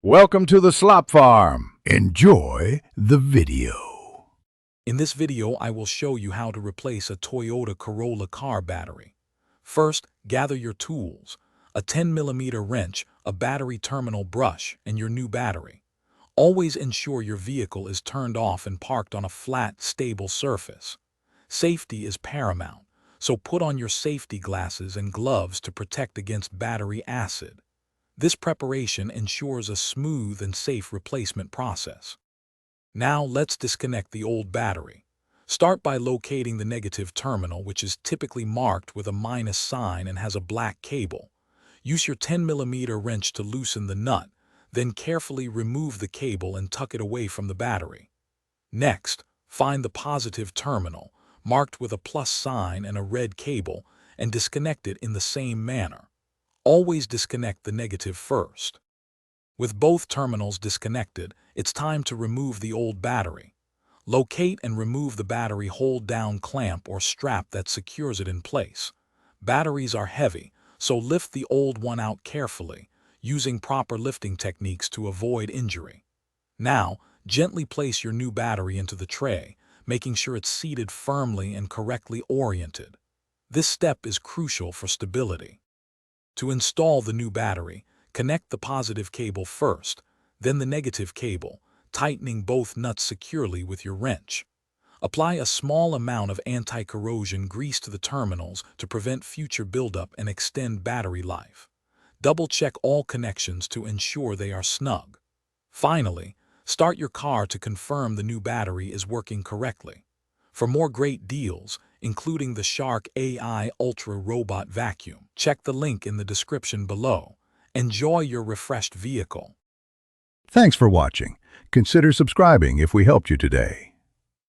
Welcome to the Slop Farm. Enjoy the video. In this video, I will show you how to replace a Toyota Corolla car battery. First, gather your tools, a 10mm wrench, a battery terminal brush, and your new battery. Always ensure your vehicle is turned off and parked on a flat, stable surface. Safety is paramount, so put on your safety glasses and gloves to protect against battery acid. This preparation ensures a smooth and safe replacement process. Now let's disconnect the old battery. Start by locating the negative terminal, which is typically marked with a minus sign and has a black cable. Use your 10mm wrench to loosen the nut, then carefully remove the cable and tuck it away from the battery. Next, find the positive terminal, marked with a plus sign and a red cable, and disconnect it in the same manner. Always disconnect the negative first. With both terminals disconnected, it's time to remove the old battery. Locate and remove the battery hold-down clamp or strap that secures it in place. Batteries are heavy, so lift the old one out carefully, using proper lifting techniques to avoid injury. Now, gently place your new battery into the tray, making sure it's seated firmly and correctly oriented. This step is crucial for stability. To install the new battery, connect the positive cable first, then the negative cable, tightening both nuts securely with your wrench. Apply a small amount of anti-corrosion grease to the terminals to prevent future buildup and extend battery life. Double-check all connections to ensure they are snug. Finally, start your car to confirm the new battery is working correctly. For more great deals, including the Shark AI Ultra Robot Vacuum, check the link in the description below. Enjoy your refreshed vehicle. Thanks for watching. Consider subscribing if we helped you today.